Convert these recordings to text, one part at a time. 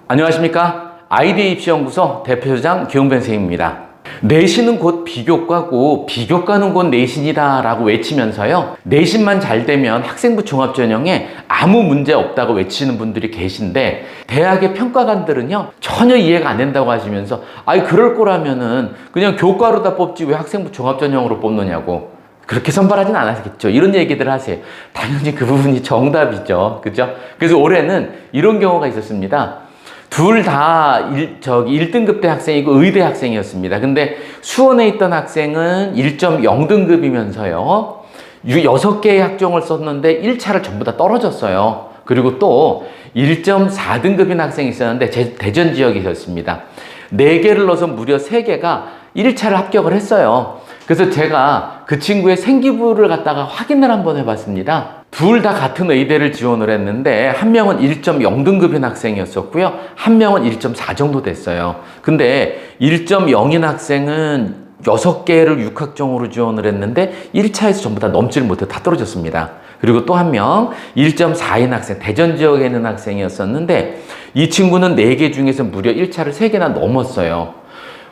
안녕하십니까? 아이디어 입시연구소 대표소장 김용변 선생님입니다. 내신은 곧 비교과고 비교과는 곧 내신이다 라고 외치면서요, 내신만 잘 되면 학생부 종합전형에 아무 문제 없다고 외치는 분들이 계신데, 대학의 평가관들은요 전혀 이해가 안 된다고 하시면서 그럴 거라면은 그냥 교과로 다 뽑지 왜 학생부 종합전형으로 뽑느냐고, 그렇게 선발하진 않았겠죠. 이런 얘기들 하세요. 당연히 그 부분이 정답이죠. 그죠? 그래서 올해는 이런 경우가 있었습니다. 둘 다 1등급 대 학생이고 의대 학생이었습니다. 근데 수원에 있던 학생은 1.0등급이면서요 6개의 학종을 썼는데 1차를 전부 다 떨어졌어요. 그리고 또 1.4등급인 학생이 있었는데 대전 지역에 있었습니다. 4개를 넣어서 무려 3개가 1차를 합격을 했어요. 그래서 제가 그 친구의 생기부를 갖다가 확인을 한번 해봤습니다. 둘 다 같은 의대를 지원을 했는데 한 명은 1.0등급인 학생이었었고요, 한 명은 1.4 정도 됐어요. 근데 1.0인 학생은 6개를 6학종으로 지원을 했는데 1차에서 전부 다 넘지를 못해 다 떨어졌습니다. 그리고 또 한 명 1.4인 학생, 대전 지역에 있는 학생이었었는데 이 친구는 4개 중에서 무려 1차를 3개나 넘었어요.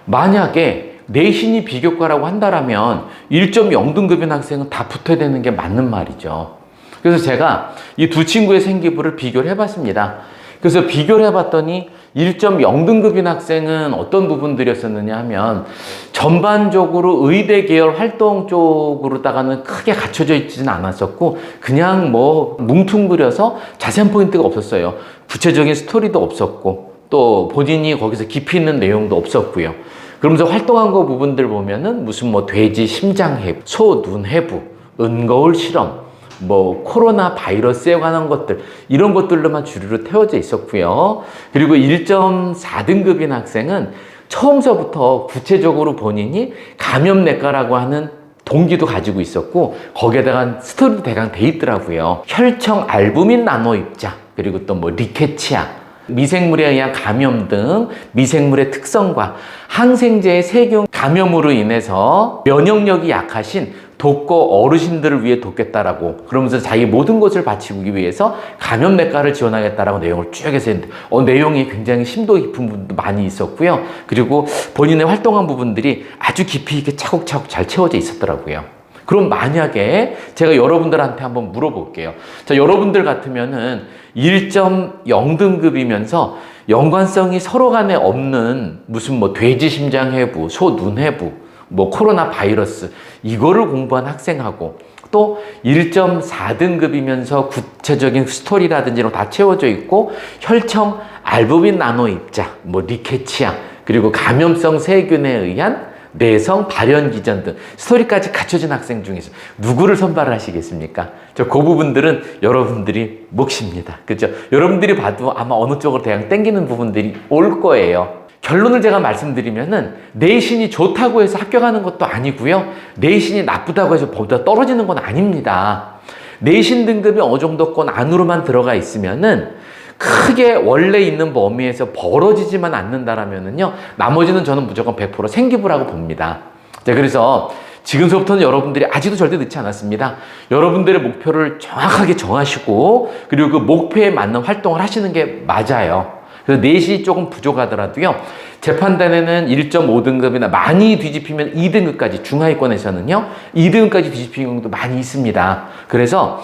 만약에 내신이 비교과라고 한다면 1.0등급인 학생은 다 붙어야 되는 게 맞는 말이죠. 그래서 제가 이 두 친구의 생기부를 비교를 해봤습니다. 그래서 비교를 해봤더니 1.0등급인 학생은 어떤 부분들이었었느냐 하면, 전반적으로 의대 계열 활동 쪽으로다가는 크게 갖춰져 있지는 않았었고, 그냥 뭐 뭉퉁그려서 자세한 포인트가 없었어요. 구체적인 스토리도 없었고, 또 본인이 거기서 깊이 있는 내용도 없었고요. 그러면서 활동한 거 부분들 보면은 무슨 뭐 돼지 심장 해부, 소 눈 해부, 은거울 실험, 뭐 코로나 바이러스에 관한 것들, 이런 것들로만 주류로 태워져 있었고요. 그리고 1.4등급인 학생은 처음서부터 구체적으로 본인이 감염내과라고 하는 동기도 가지고 있었고, 거기에다가 스토리도 대강 돼 있더라고요. 혈청 알부민 나노 입자, 그리고 또 뭐 리케치아, 미생물에 의한 감염 등 미생물의 특성과 항생제의 세균 감염으로 인해서 면역력이 약하신 독거 어르신들을 위해 돕겠다라고, 그러면서 자기 모든 것을 바치기 위해서 감염내과를 지원하겠다라고 내용을 쭉 해서 했는데, 내용이 굉장히 심도 깊은 부분도 많이 있었고요. 그리고 본인의 활동한 부분들이 아주 깊이 있게 차곡차곡 잘 채워져 있었더라고요. 그럼 만약에 제가 여러분들한테 한번 물어볼게요. 자, 여러분들 같으면은 1.0등급이면서 연관성이 서로 간에 없는 무슨 뭐 돼지 심장 해부, 소 눈 해부, 뭐 코로나 바이러스, 이거를 공부한 학생하고, 또 1.4등급이면서 구체적인 스토리라든지 이런 거 다 채워져 있고, 혈청 알부민 나노 입자, 뭐 리케치아, 그리고 감염성 세균에 의한 내성 발현 기전 등 스토리까지 갖춰진 학생 중에서 누구를 선발을 하시겠습니까? 그 부분들은 여러분들이 몫입니다. 그죠? 여러분들이 봐도 아마 어느 쪽으로 대강 땡기는 부분들이 올 거예요. 결론을 제가 말씀드리면은, 내신이 좋다고 해서 합격하는 것도 아니고요, 내신이 나쁘다고 해서 보다 떨어지는 건 아닙니다. 내신 등급이 어느 정도권 안으로만 들어가 있으면은 크게 원래 있는 범위에서 벌어지지만 않는다라면은요, 나머지는 저는 무조건 100% 생기부라고 봅니다. 자, 그래서 지금서부터는 여러분들이 아직도 절대 늦지 않았습니다. 여러분들의 목표를 정확하게 정하시고, 그리고 그 목표에 맞는 활동을 하시는 게 맞아요. 그래서 내신이 조금 부족하더라도요, 재판단에는 1.5등급이나 많이 뒤집히면 2등급까지, 중하위권에서는요 2등급까지 뒤집히는 경우도 많이 있습니다. 그래서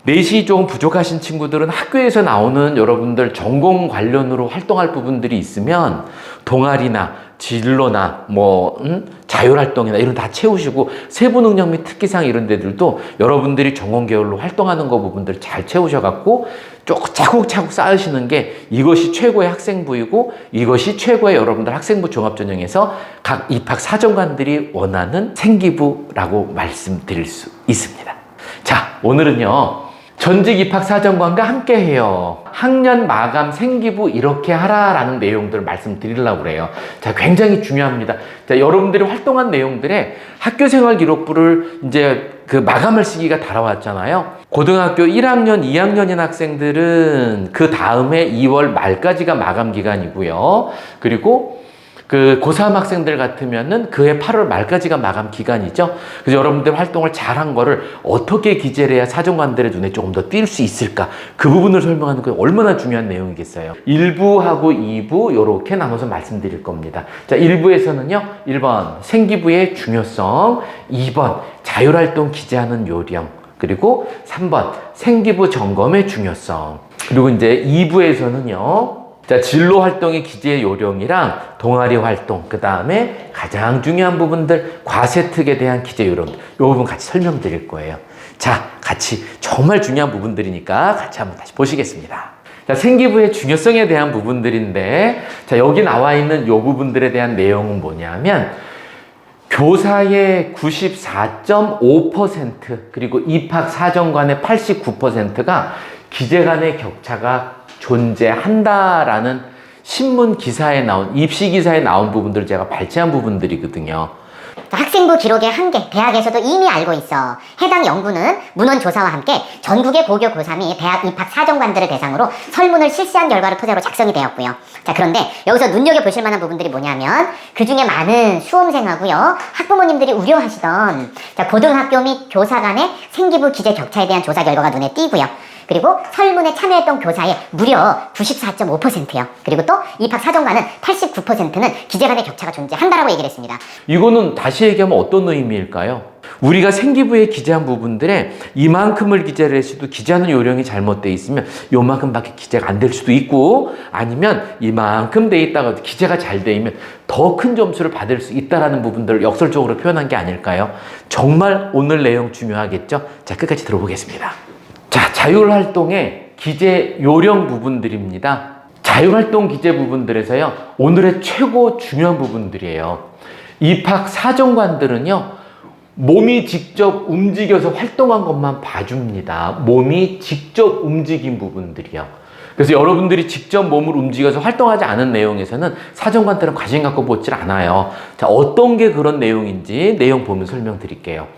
내신이 조금 부족하신 친구들은 학교에서 나오는 여러분들 전공 관련으로 활동할 부분들이 있으면 동아리나 진로나 자율활동이나 이런 다 채우시고, 세부능력 및 특기상 이런 데들도 여러분들이 전공 계열로 활동하는 거 부분들 잘 채우셔갖고 차곡차곡 쌓으시는 게, 이것이 최고의 학생부이고 이것이 최고의 여러분들 학생부 종합전형에서 각 입학 사정관들이 원하는 생기부라고 말씀드릴 수 있습니다. 자, 오늘은요 전직 입학 사정관과 함께 해요. 학년 마감 생기부 이렇게 하라라는 내용들을 말씀드리려고 그래요. 자, 굉장히 중요합니다. 자, 여러분들이 활동한 내용들에 학교생활 기록부를 이제 그 마감할 시기가 다가왔잖아요. 고등학교 1학년, 2학년인 학생들은 그 다음에 2월 말까지가 마감 기간이고요. 그리고 그 고3 학생들 같으면은 그해 8월 말까지가 마감 기간이죠. 그래서 여러분들 활동을 잘한 거를 어떻게 기재를 해야 사정관들의 눈에 조금 더 띌 수 있을까? 그 부분을 설명하는 게 얼마나 중요한 내용이겠어요. 1부하고 2부 이렇게 나눠서 말씀드릴 겁니다. 자, 1부에서는요. 1번 생기부의 중요성, 2번 자율활동 기재하는 요령, 그리고 3번 생기부 점검의 중요성. 그리고 이제 2부에서는요. 자, 진로 활동의 기재 요령이랑 동아리 활동, 그 다음에 가장 중요한 부분들, 과세특에 대한 기재 요령, 이 부분 같이 설명드릴 거예요. 자, 같이 정말 중요한 부분들이니까 같이 한번 다시 보시겠습니다. 자, 생기부의 중요성에 대한 부분들인데, 자, 여기 나와 있는 이 부분들에 대한 내용은 뭐냐면, 교사의 94.5% 그리고 입학 사정관의 89%가 기재 간의 격차가 존재한다라는 신문 기사에 나온, 입시 기사에 나온 부분들을 제가 발췌한 부분들이거든요. 학생부 기록의 한계, 대학에서도 이미 알고 있어. 해당 연구는 문헌 조사와 함께 전국의 고교 고3 및 대학 입학 사정관들을 대상으로 설문을 실시한 결과를 토대로 작성이 되었고요. 자, 그런데 여기서 눈여겨보실 만한 부분들이 뭐냐면 그 중에 많은 수험생하고요, 학부모님들이 우려하시던 고등학교 및 교사 간의 생기부 기재 격차에 대한 조사 결과가 눈에 띄고요. 그리고 설문에 참여했던 교사의 무려 94.5%요. 그리고 또 입학 사정관은 89%는 기재 간의 격차가 존재한다라고 얘기를 했습니다. 이거는 다시 얘기하면 어떤 의미일까요? 우리가 생기부에 기재한 부분들에 이만큼을 기재를 했어도 기재하는 요령이 잘못되어 있으면 요만큼밖에 기재가 안 될 수도 있고, 아니면 이만큼 돼 있다가 기재가 잘 돼 있으면 더 큰 점수를 받을 수 있다는 부분들을 역설적으로 표현한 게 아닐까요? 정말 오늘 내용 중요하겠죠? 자, 끝까지 들어보겠습니다. 자, 자율활동의 기재 요령 부분들입니다. 자율활동 기재 부분들에서요, 오늘의 최고 중요한 부분들이에요. 입학 사정관들은요, 몸이 직접 움직여서 활동한 것만 봐줍니다. 몸이 직접 움직인 부분들이요. 그래서 여러분들이 직접 몸을 움직여서 활동하지 않은 내용에서는 사정관들은 관심 갖고 보질 않아요. 자, 어떤 게 그런 내용인지 내용 보면 설명드릴게요.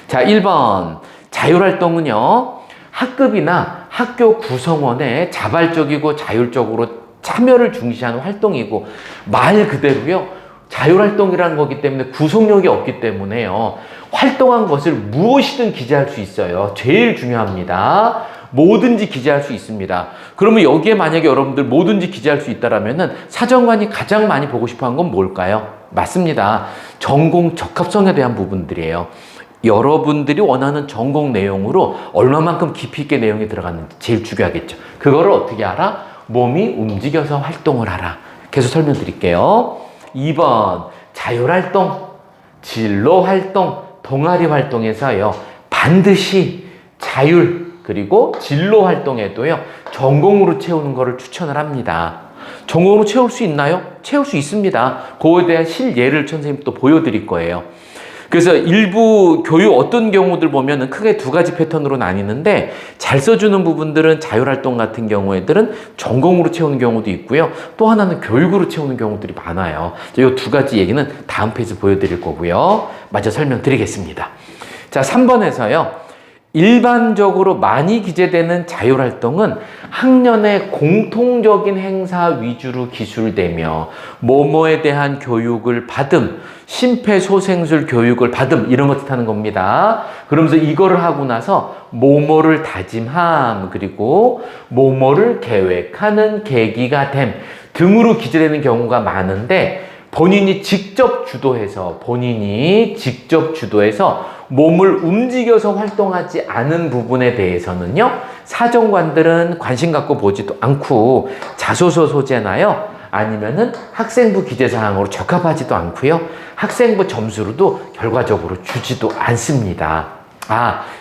자, 1번 자율활동은요, 학급이나 학교 구성원의 자발적이고 자율적으로 참여를 중시하는 활동이고, 말 그대로요, 자율활동이라는 거기 때문에 구속력이 없기 때문에요, 활동한 것을 무엇이든 기재할 수 있어요. 제일 중요합니다. 뭐든지 기재할 수 있습니다. 그러면 여기에 만약에 여러분들 뭐든지 기재할 수 있다라면은 사정관이 가장 많이 보고 싶어 한 건 뭘까요? 맞습니다. 전공 적합성에 대한 부분들이에요. 여러분들이 원하는 전공 내용으로 얼마만큼 깊이 있게 내용이 들어갔는지 제일 중요하겠죠. 그거를 어떻게 알아? 몸이 움직여서 활동을 하라. 계속 설명드릴게요. 2번 자율활동, 진로활동, 동아리 활동에서요, 반드시 자율 그리고 진로활동에도요, 전공으로 채우는 것을 추천을 합니다. 전공으로 채울 수 있나요? 채울 수 있습니다. 그거에 대한 실예를 선생님 또 보여드릴 거예요. 그래서 일부 교육 어떤 경우들 보면은 크게 두 가지 패턴으로 나뉘는데, 잘 써주는 부분들은 자율활동 같은 경우에들은 전공으로 채우는 경우도 있고요. 또 하나는 교육으로 채우는 경우들이 많아요. 이 두 가지 얘기는 다음 페이지 보여드릴 거고요. 마저 설명드리겠습니다. 자, 3번에서요. 일반적으로 많이 기재되는 자율활동은 학년의 공통적인 행사 위주로 기술되며 뭐뭐에 대한 교육을 받음, 심폐소생술 교육을 받음, 이런 거 뜻하는 겁니다. 그러면서 이거를 하고 나서 뭐뭐를 다짐함, 그리고 뭐뭐를 계획하는 계기가 됨 등으로 기재되는 경우가 많은데, 본인이 직접 주도해서 몸을 움직여서 활동하지 않은 부분에 대해서는요, 사정관들은 관심 갖고 보지도 않고 자소서 소재나요, 아니면은 학생부 기재사항으로 적합하지도 않고요, 학생부 점수로도 결과적으로 주지도 않습니다.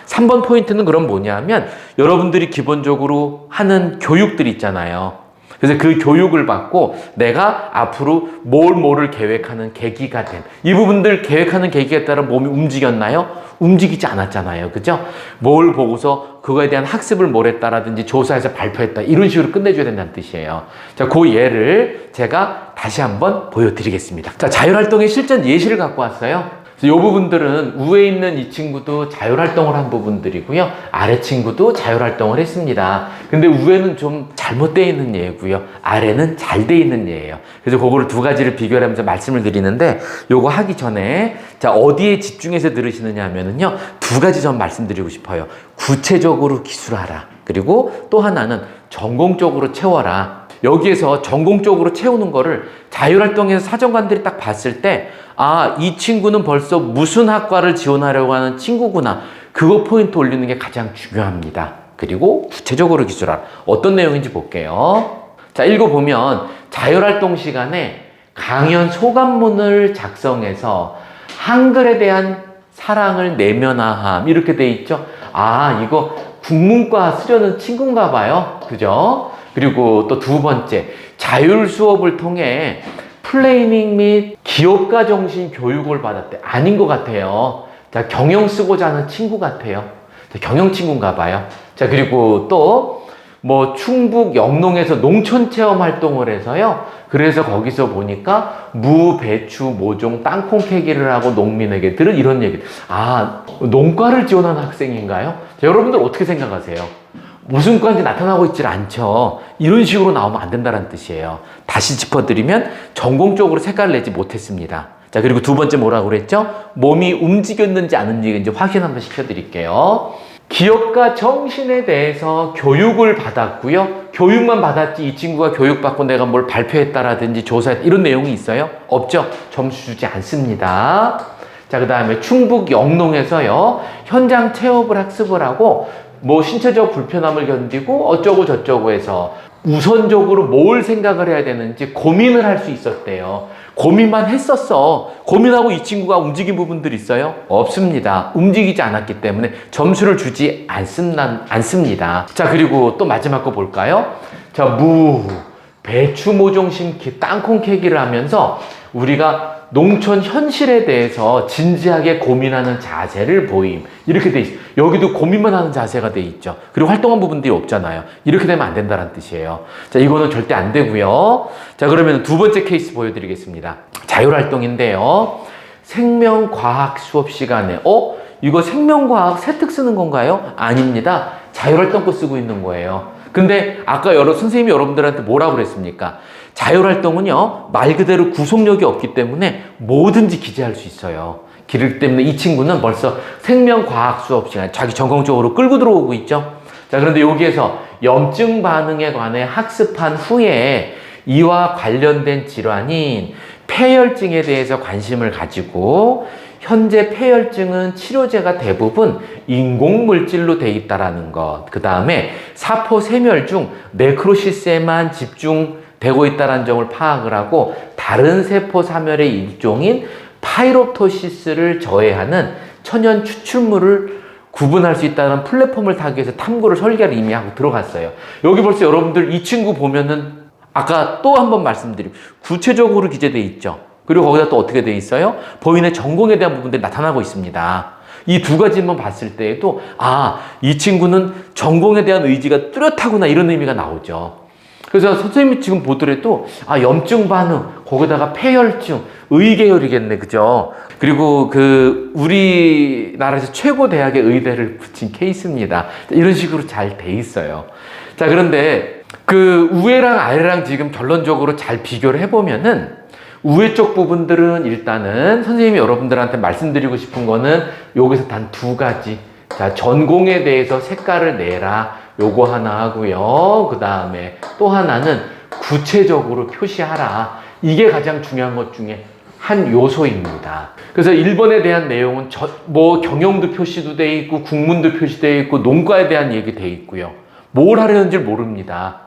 3번 포인트는 그럼 뭐냐면, 여러분들이 기본적으로 하는 교육들 있잖아요. 그래서 그 교육을 받고 내가 앞으로 뭐를 계획하는 계기가 된, 이 부분들 계획하는 계기에 따라 몸이 움직였나요? 움직이지 않았잖아요. 그죠? 뭘 보고서 그거에 대한 학습을 뭘 했다라든지 조사해서 발표했다, 이런 식으로 끝내줘야 된다는 뜻이에요. 자, 그 예를 제가 다시 한번 보여드리겠습니다. 자, 자율활동의 실전 예시를 갖고 왔어요. 이 부분들은 위에 있는 이 친구도 자율활동을 한 부분들이고요. 아래 친구도 자율활동을 했습니다. 근데 위에는 좀 잘못되어 있는 예고요. 아래는 잘 돼 있는 예예요. 그래서 그거를 두 가지를 비교하면서 말씀을 드리는데 요거 하기 전에 자 어디에 집중해서 들으시느냐 하면은요. 두 가지 전 말씀드리고 싶어요. 구체적으로 기술하라. 그리고 또 하나는 전공적으로 채워라. 여기에서 전공적으로 채우는 거를 자율활동에서 사정관들이 딱 봤을 때 아, 이 친구는 벌써 무슨 학과를 지원하려고 하는 친구구나. 그거 포인트 올리는 게 가장 중요합니다. 그리고 구체적으로 기술하라. 어떤 내용인지 볼게요. 자, 읽어보면 자율활동 시간에 강연 소감문을 작성해서 한글에 대한 사랑을 내면화함 이렇게 돼 있죠. 아, 이거 국문과 쓰려는 친구인가 봐요. 그죠? 그리고 또 두 번째, 자율 수업을 통해 플레이밍 및 기업가 정신 교육을 받았대. 아닌 것 같아요. 자, 경영 쓰고자 하는 친구 같아요. 자, 경영 친구인가 봐요. 자, 그리고 또 뭐 충북 영농에서 농촌 체험 활동을 해서요. 그래서 거기서 보니까 무, 배추, 모종, 땅콩 캐기를 하고 농민에게 들은 이런 얘기. 아, 농과를 지원한 학생인가요? 자, 여러분들 어떻게 생각하세요? 무슨 과인지 나타나고 있질 않죠. 이런 식으로 나오면 안 된다는 뜻이에요. 다시 짚어드리면 전공적으로 색깔을 내지 못했습니다. 자, 그리고 두 번째 뭐라고 그랬죠? 몸이 움직였는지 안 움직였는지 확인 한번 시켜드릴게요. 기업가 정신에 대해서 교육을 받았고요. 교육만 받았지 이 친구가 교육받고 내가 뭘 발표했다라든지 조사했다 이런 내용이 있어요? 없죠? 점수 주지 않습니다. 자, 그 다음에 충북 영농에서요. 현장 체험을 학습을 하고 뭐 신체적 불편함을 견디고 어쩌고 저쩌고 해서 우선적으로 뭘 생각을 해야 되는지 고민을 할 수 있었대요. 고민만 했었어. 고민하고 이 친구가 움직인 부분들이 있어요? 없습니다. 움직이지 않았기 때문에 점수를 주지 않습니다. 자, 그리고 또 마지막 거 볼까요? 자, 무, 배추 모종 심기, 땅콩 캐기를 하면서 우리가 농촌 현실에 대해서 진지하게 고민하는 자세를 보임. 이렇게 돼 있어요. 여기도 고민만 하는 자세가 돼 있죠. 그리고 활동한 부분들이 없잖아요. 이렇게 되면 안 된다는 뜻이에요. 자, 이거는 절대 안 되고요. 자, 그러면 두 번째 케이스 보여드리겠습니다. 자율활동인데요. 생명과학 수업 시간에 이거 생명과학 세특 쓰는 건가요? 아닙니다. 자율활동 거 쓰고 있는 거예요. 근데 아까 선생님이 여러분들한테 뭐라고 그랬습니까? 자율활동은요, 말 그대로 구속력이 없기 때문에 뭐든지 기재할 수 있어요. 그렇기 때문에 이 친구는 벌써 생명과학 수업 시간에 자기 전공적으로 끌고 들어오고 있죠. 자, 그런데 여기에서 염증 반응에 관해 학습한 후에 이와 관련된 질환인 폐혈증에 대해서 관심을 가지고 현재 폐혈증은 치료제가 대부분 인공물질로 돼 있다라는 것. 그 다음에 사포 세멸 중 네크로시스에만 집중되고 있다는 점을 파악을 하고 다른 세포 사멸의 일종인 파이롭토시스를 저해하는 천연 추출물을 구분할 수 있다는 플랫폼을 타기 위해서 탐구를 설계를 이미 하고 들어갔어요. 여기 벌써 여러분들 이 친구 보면은 아까 또 한 번 말씀드리면 구체적으로 기재되어 있죠. 그리고 거기다 또 어떻게 되어 있어요? 본인의 전공에 대한 부분들이 나타나고 있습니다. 이 두 가지만 봤을 때에도 이 친구는 전공에 대한 의지가 뚜렷하구나 이런 의미가 나오죠. 그래서 선생님이 지금 보더라도 염증 반응, 거기다가 폐혈증, 의계열이겠네, 그죠? 그리고 우리나라에서 최고 대학의 의대를 붙인 케이스입니다. 이런 식으로 잘 돼 있어요. 자, 그런데 우에랑 아래랑 지금 결론적으로 잘 비교를 해보면은 우회 쪽 부분들은 일단은 선생님이 여러분들한테 말씀드리고 싶은 거는 여기서 단 두 가지. 자, 전공에 대해서 색깔을 내라. 요거 하나 하고요. 그 다음에 또 하나는 구체적으로 표시하라. 이게 가장 중요한 것 중에 한 요소입니다. 그래서 1번에 대한 내용은 경영도 표시도 돼 있고 국문도 표시되어 있고 농가에 대한 얘기 돼 있고요. 뭘 하려는지 모릅니다.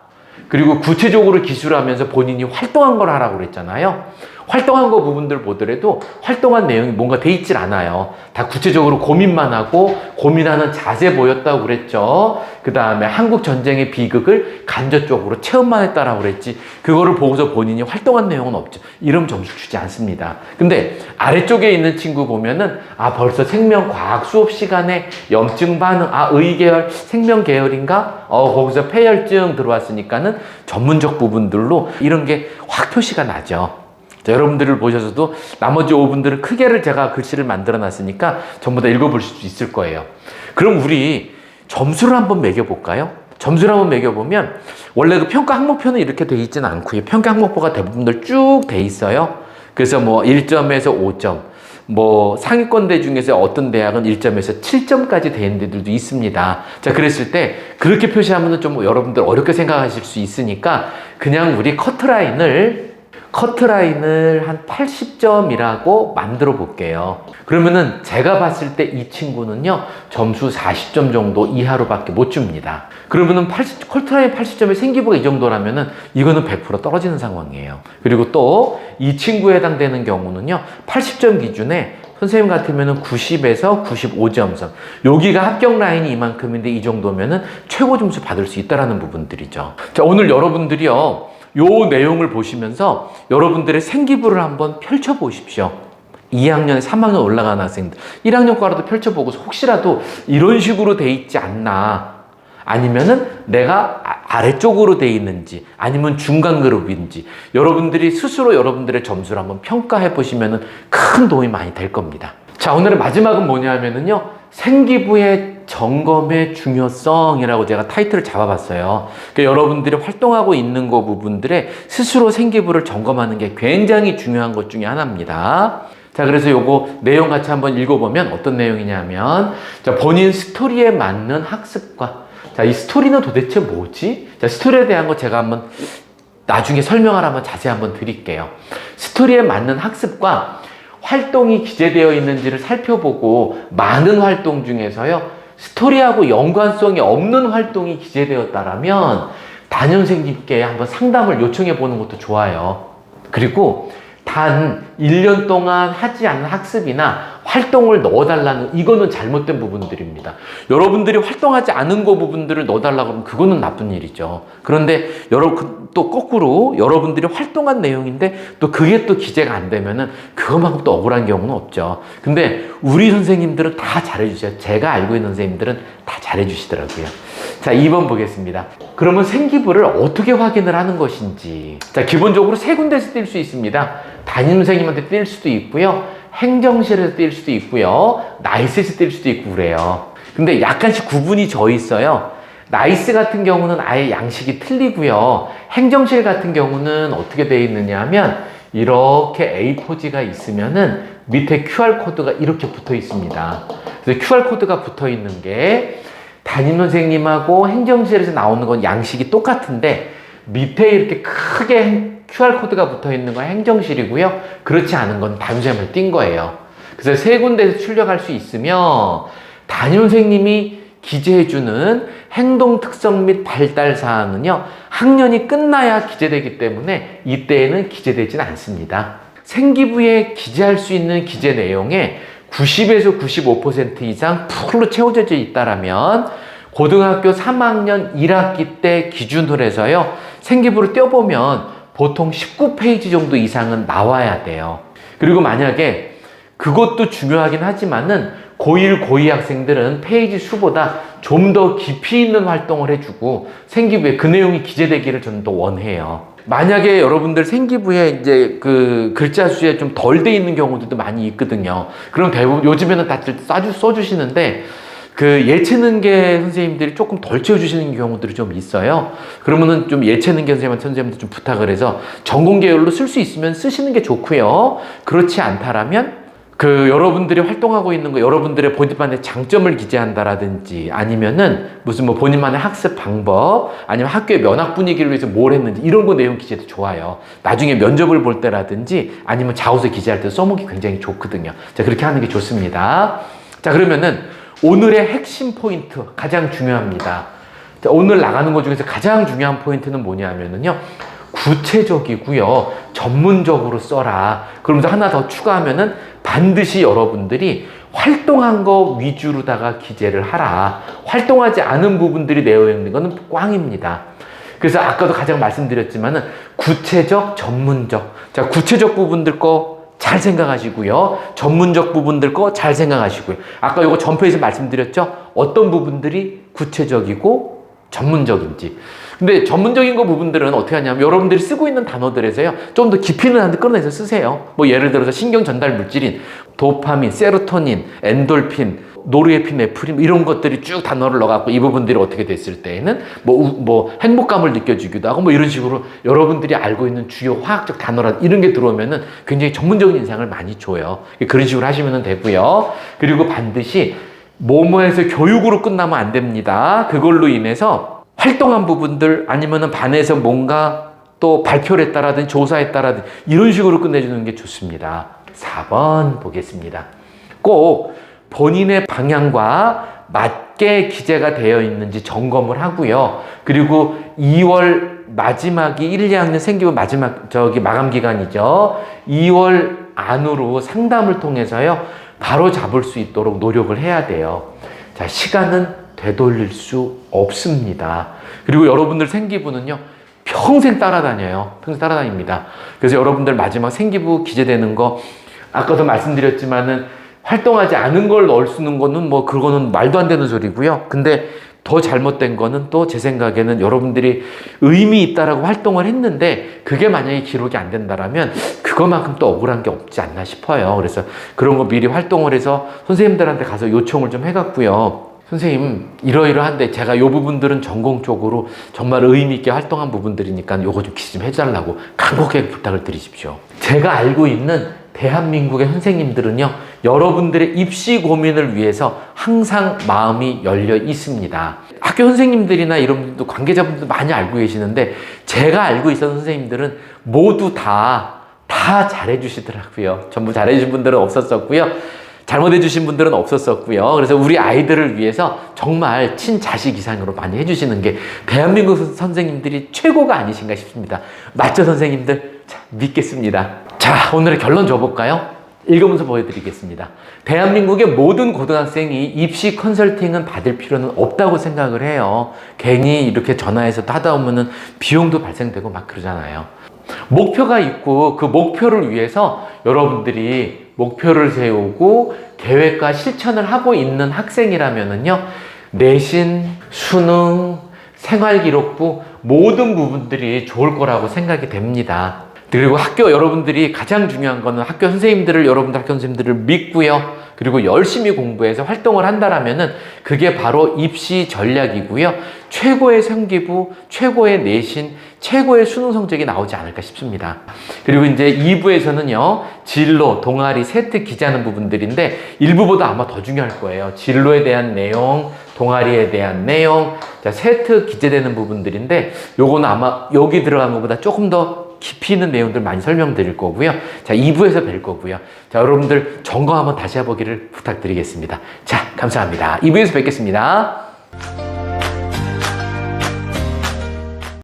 그리고 구체적으로 기술하면서 본인이 활동한 걸 하라고 그랬잖아요. 활동한 거 부분들 보더라도 활동한 내용이 뭔가 돼 있질 않아요. 다 구체적으로 고민만 하고 고민하는 자세 보였다고 그랬죠. 그 다음에 한국 전쟁의 비극을 간접적으로 체험만 했다라고 그랬지. 그거를 보고서 본인이 활동한 내용은 없죠. 이러면 점수 주지 않습니다. 근데 아래쪽에 있는 친구 보면은 벌써 생명과학 수업 시간에 염증 반응, 의계열, 생명계열인가? 거기서 폐혈증 들어왔으니까는 전문적 부분들로 이런 게 확 표시가 나죠. 자, 여러분들을 보셔서도 나머지 5분들은 크게를 제가 글씨를 만들어 놨으니까 전부 다 읽어보실 수 있을 거예요. 그럼 우리 점수를 한번 매겨볼까요? 점수를 한번 매겨보면 원래 그 평가 항목표는 이렇게 돼 있지는 않고요. 평가 항목표가 대부분들 쭉 돼 있어요. 그래서 뭐 1점에서 5점, 뭐 상위권대 중에서 어떤 대학은 1점에서 7점까지 돼 있는 데들도 있습니다. 자, 그랬을 때 그렇게 표시하면 좀 여러분들 어렵게 생각하실 수 있으니까 그냥 우리 커트라인을 한 80점이라고 만들어 볼게요. 그러면은 제가 봤을 때 이 친구는요, 점수 40점 정도 이하로밖에 못 줍니다. 그러면은 커트라인 80점의 생기부가 이 정도라면은 이거는 100% 떨어지는 상황이에요. 그리고 또 이 친구에 해당되는 경우는요, 80점 기준에 선생님 같으면은 90에서 95점 선. 여기가 합격 라인이 이만큼인데 이 정도면은 최고 점수 받을 수 있다라는 부분들이죠. 자, 오늘 여러분들이요, 요 내용을 보시면서 여러분들의 생기부를 한번 펼쳐보십시오. 2학년에 3학년 올라가는 학생들 1학년 과로도 펼쳐보고 혹시라도 이런 식으로 돼 있지 않나, 아니면은 내가 아래쪽으로 돼 있는지 아니면 중간 그룹인지 여러분들이 스스로 여러분들의 점수를 한번 평가해 보시면은 큰 도움이 많이 될 겁니다. 자, 오늘의 마지막은 뭐냐면은요, 생기부의 점검의 중요성이라고 제가 타이틀을 잡아봤어요. 그러니까 여러분들이 활동하고 있는 거 부분들에 스스로 생기부를 점검하는 게 굉장히 중요한 것 중에 하나입니다. 자, 그래서 요거 내용 같이 한번 읽어보면 어떤 내용이냐면, 자, 본인 스토리에 맞는 학습과, 자, 이 스토리는 도대체 뭐지? 자, 스토리에 대한 거 제가 한번 나중에 설명을 한번 자세히 한번 드릴게요. 스토리에 맞는 학습과 활동이 기재되어 있는지를 살펴보고 많은 활동 중에서요, 스토리하고 연관성이 없는 활동이 기재되었다라면 담임선생님께 한번 상담을 요청해 보는 것도 좋아요. 그리고 단 1년 동안 하지 않은 학습이나 활동을 넣어달라는, 이거는 잘못된 부분들입니다. 여러분들이 활동하지 않은 거 부분들을 넣어달라고 하면 그거는 나쁜 일이죠. 그런데 또 거꾸로 여러분들이 활동한 내용인데 또 그게 또 기재가 안 되면은 그것만큼 또 억울한 경우는 없죠. 근데 우리 선생님들은 다 잘해주세요. 제가 알고 있는 선생님들은 다 잘해주시더라고요. 자, 2번 보겠습니다. 그러면 생기부를 어떻게 확인을 하는 것인지. 자, 기본적으로 세 군데에서 뛸 수 있습니다. 담임선생님한테 뛸 수도 있고요, 행정실에서 뛸 수도 있고요, 나이스에서 뛸 수도 있고 그래요. 근데 약간씩 구분이 져 있어요. 나이스 같은 경우는 아예 양식이 틀리고요, 행정실 같은 경우는 어떻게 되어 있느냐 하면 이렇게 A4지가 있으면은 밑에 QR코드가 이렇게 붙어 있습니다. 그래서 QR코드가 붙어 있는 게 담임선생님하고 행정실에서 나오는 건 양식이 똑같은데 밑에 이렇게 크게 QR코드가 붙어 있는 건 행정실이고요, 그렇지 않은 건 담임선생님을 띈 거예요. 그래서 세 군데에서 출력할 수 있으며 담임선생님이 기재해주는 행동 특성 및 발달 사항은요, 학년이 끝나야 기재되기 때문에 이때에는 기재되진 않습니다. 생기부에 기재할 수 있는 기재 내용에 90에서 95% 이상 풀로 채워져 있다라면 고등학교 3학년 1학기 때 기준으로 해서요, 생기부를 떼어보면 보통 19페이지 정도 이상은 나와야 돼요. 그리고 만약에 그것도 중요하긴 하지만은 고1, 고2 학생들은 페이지 수보다 좀 더 깊이 있는 활동을 해주고 생기부에 그 내용이 기재되기를 저는 또 원해요. 만약에 여러분들 생기부에 이제 그 글자 수에 좀 덜 돼 있는 경우들도 많이 있거든요. 그럼 대부분 요즘에는 다 써주시는데 그 예체능계 선생님들이 조금 덜 채워주시는 경우들이 좀 있어요. 그러면은 좀 예체능계 선생님한테 좀 부탁을 해서 전공 계열로 쓸 수 있으면 쓰시는 게 좋고요. 그렇지 않다라면 그 여러분들이 활동하고 있는 거, 여러분들의 본인만의 장점을 기재한다라든지 아니면은 무슨 뭐 본인만의 학습 방법, 아니면 학교의 면학 분위기를 위해서 뭘 했는지 이런 거 내용 기재도 좋아요. 나중에 면접을 볼 때라든지 아니면 자소서 기재할 때 써먹기 굉장히 좋거든요. 자, 그렇게 하는 게 좋습니다. 자, 그러면은 오늘의 핵심 포인트 가장 중요합니다. 자, 오늘 나가는 것 중에서 가장 중요한 포인트는 뭐냐면은요, 구체적이고요, 전문적으로 써라. 그러면서 하나 더 추가하면은 반드시 여러분들이 활동한 거 위주로다가 기재를 하라. 활동하지 않은 부분들이 되어 있는 거는 꽝입니다. 그래서 아까도 가장 말씀드렸지만은 구체적, 전문적. 자, 구체적 부분들 거 잘 생각하시고요, 전문적 부분들 거 잘 생각하시고요. 아까 요거 전표에서 말씀드렸죠? 어떤 부분들이 구체적이고 전문적인지. 근데 전문적인 거 부분들은 어떻게 하냐면 여러분들이 쓰고 있는 단어들에서요, 좀 더 깊이 있는 단어들 꺼내서 쓰세요. 뭐 예를 들어서 신경 전달 물질인 도파민, 세로토닌, 엔돌핀, 노르에피네프린 이런 것들이 쭉 단어를 넣어갖고 이 부분들이 어떻게 됐을 때에는 뭐 행복감을 느껴주기도 하고 뭐 이런 식으로 여러분들이 알고 있는 주요 화학적 단어라 이런 게 들어오면은 굉장히 전문적인 인상을 많이 줘요. 그런 식으로 하시면 되고요. 그리고 반드시 뭐뭐에서 교육으로 끝나면 안 됩니다. 그걸로 인해서 활동한 부분들 아니면은 반에서 뭔가 또 발표를 했다라든지 조사했다라든지 이런 식으로 끝내주는 게 좋습니다. 4번 보겠습니다. 꼭 본인의 방향과 맞게 기재가 되어 있는지 점검을 하고요. 그리고 2월 마지막이 1, 2학년 생기부 마지막 마감 기간이죠. 2월 안으로 상담을 통해서요. 바로 잡을 수 있도록 노력을 해야 돼요. 자, 시간은 되돌릴 수 없습니다. 그리고 여러분들 생기부는요. 평생 따라다녀요. 평생 따라다닙니다. 그래서 여러분들 마지막 생기부 기재되는 거 아까도 말씀드렸지만은 활동하지 않은 걸 넣을 수 있는 거는 뭐 그거는 말도 안 되는 소리고요. 근데 더 잘못된 거는 또 제 생각에는 여러분들이 의미 있다라고 활동을 했는데 그게 만약에 기록이 안 된다라면 그거만큼 또 억울한 게 없지 않나 싶어요. 그래서 그런 거 미리 활동을 해서 선생님들한테 가서 요청을 좀 해갖고요. 선생님 이러이러한데 제가 요 부분들은 전공 쪽으로 정말 의미 있게 활동한 부분들이니까 요거 좀 기재 좀 해달라고 간곡하게 부탁을 드리십시오. 제가 알고 있는 대한민국의 선생님들은요, 여러분들의 입시 고민을 위해서 항상 마음이 열려 있습니다. 학교 선생님들이나 이런 분들도 관계자분들도 많이 알고 계시는데 제가 알고 있었던 선생님들은 모두 다 잘해주시더라고요. 전부 잘해주신 분들은 없었었고요. 잘못해주신 분들은 없었었고요. 그래서 우리 아이들을 위해서 정말 친자식 이상으로 많이 해주시는 게 대한민국 선생님들이 최고가 아니신가 싶습니다. 맞죠, 선생님들? 자, 믿겠습니다. 자, 오늘의 결론 줘볼까요? 읽으면서 보여드리겠습니다. 대한민국의 모든 고등학생이 입시 컨설팅은 받을 필요는 없다고 생각을 해요. 괜히 이렇게 전화해서 하다 보면은 비용도 발생되고 막 그러잖아요. 목표가 있고 그 목표를 위해서 여러분들이 목표를 세우고 계획과 실천을 하고 있는 학생이라면은요, 내신, 수능, 생활기록부 모든 부분들이 좋을 거라고 생각이 됩니다. 그리고 학교 여러분들이 가장 중요한 거는 학교 선생님들을 여러분들 학교 선생님들을 믿고요. 그리고 열심히 공부해서 활동을 한다라면은 그게 바로 입시 전략이고요. 최고의 생기부, 최고의 내신, 최고의 수능 성적이 나오지 않을까 싶습니다. 그리고 이제 2부에서는요. 진로, 동아리, 세트 기재하는 부분들인데 1부보다 아마 더 중요할 거예요. 진로에 대한 내용, 동아리에 대한 내용, 자, 세트 기재되는 부분들인데 요거는 아마 여기 들어간 것보다 조금 더 깊이 있는 내용들 많이 설명드릴 거고요. 자, 2부에서 뵐 거고요. 자, 여러분들 점검 한번 다시 해보기를 부탁드리겠습니다. 자, 감사합니다. 2부에서 뵙겠습니다.